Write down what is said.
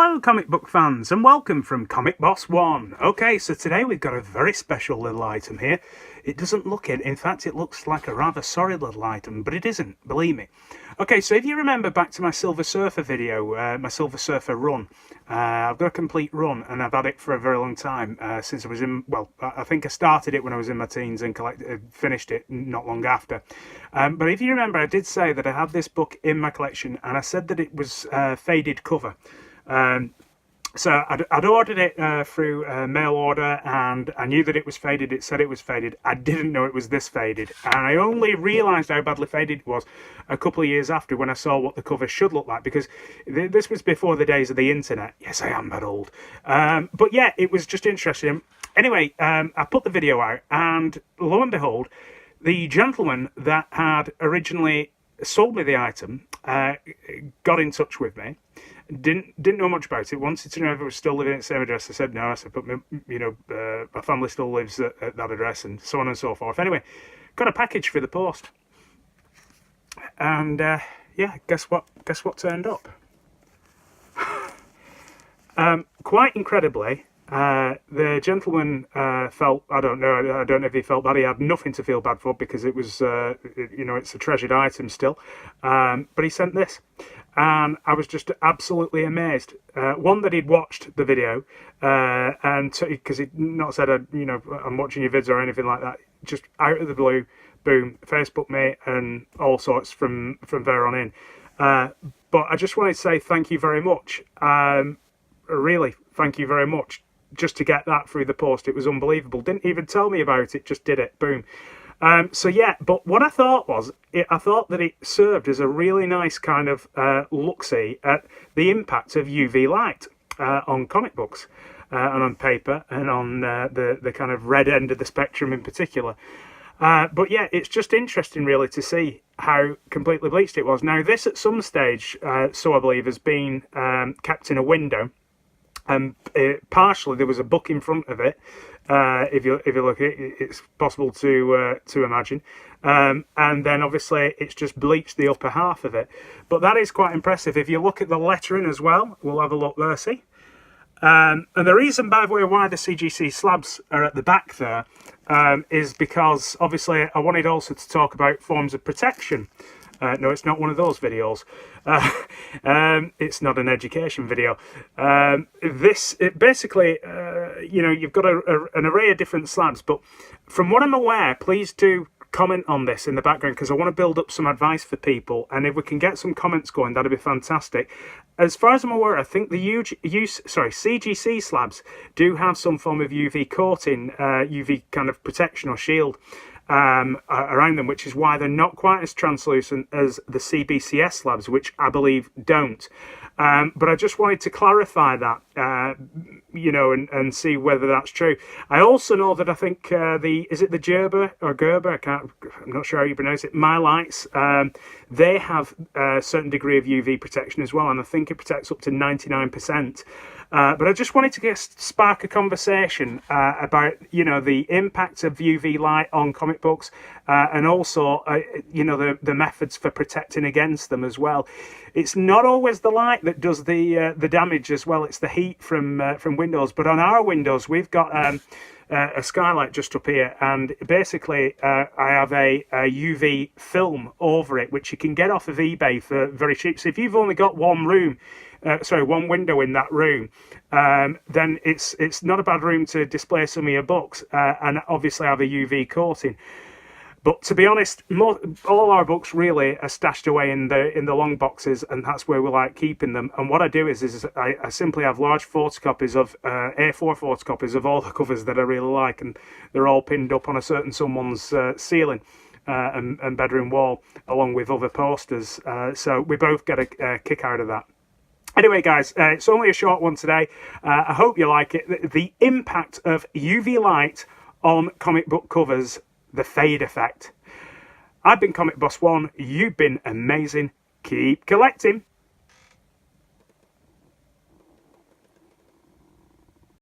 Hello comic book fans and welcome from Comic Boss 1. Okay, so today we've got a very special little item here. It doesn't look it, in fact it looks like a rather sorry little item, but it isn't, believe me. Okay, so if you remember back to my Silver Surfer video, my Silver Surfer run, I've got a complete run and I've had it for a very long time, since I was in, well, I think I started it when I was in my teens and finished it not long after. But if you remember, I did say that I had this book in my collection and I said that it was faded cover. So I'd ordered it through mail order and I knew that it was faded. It said it was faded. I didn't know it was this faded. And I only realised how badly faded it was a couple of years after when I saw what the cover should look like, because this was before the days of the internet. Yes, I am that old. But yeah, it was just interesting. Anyway, I put the video out and lo and behold, the gentleman that had originally sold me the item got in touch with me. Didn't know much about it. Wanted to know if I was still living at the same address. I said no. I said, but my family still lives at that address, and so on and so forth. Anyway, got a package for the post, and yeah, guess what? Guess what turned up? Quite incredibly, the gentleman felt, I don't know if he felt bad. He had nothing to feel bad for because it was, it's a treasured item still. But he sent this. And I was just absolutely amazed. One, that he'd watched the video, and because he'd not said, I'm watching your vids or anything like that. Just out of the blue, boom, Facebook me and all sorts from there on in. But I just wanted to say thank you very much. Really, thank you very much. Just to get that through the post, it was unbelievable. Didn't even tell me about it, just did it, boom. So yeah, but what I thought was, I thought that it served as a really nice kind of look-see at the impact of UV light on comic books and on paper and on the kind of red end of the spectrum in particular. But yeah, it's just interesting really to see how completely bleached it was. Now this at some stage, so I believe, has been kept in a window. Partially there was a book in front of it. If you look at it, it's possible to imagine, and then obviously it's just bleached the upper half of it. But that is quite impressive. If you look at the lettering as well, we'll have a look there. See, and the reason, by the way, why the CGC slabs are at the back there is because obviously I wanted also to talk about forms of protection. No, it's not one of those videos. It's not an education video. Basically, you've got an array of different slabs, but from what I'm aware, please do comment on this in the background because I want to build up some advice for people, and if we can get some comments going, that'd be fantastic. As far as I'm aware, I think the CGC slabs do have some form of UV coating, UV kind of protection or shield around them, which is why they're not quite as translucent as the CBCS slabs, which I believe don't. But I just wanted to clarify that, and see whether that's true. I also know that I think is it the Gerber or Gerber? I'm not sure how you pronounce it. Mylites, they have a certain degree of UV protection as well, and I think it protects up to 99%. But I just wanted to spark a conversation about, the impact of UV light on comic books, and also, the methods for protecting against them as well. It's not always the light that does the damage as well. It's the heat from windows. But on our windows, we've got a skylight just up here, and basically I have a UV film over it, which you can get off of eBay for very cheap. So if you've only got one window in that room, then it's not a bad room to display some of your books, and obviously have a UV coating. But to be honest, all our books really are stashed away in the long boxes, and that's where we like keeping them. And what I do is I simply have large photocopies of A4 photocopies of all the covers that I really like, and they're all pinned up on a certain someone's ceiling and bedroom wall, along with other posters. So we both get a kick out of that. Anyway, guys, it's only a short one today. I hope you like it. The impact of UV light on comic book covers, the fade effect. I've been Comic Boss 1. You've been amazing. Keep collecting.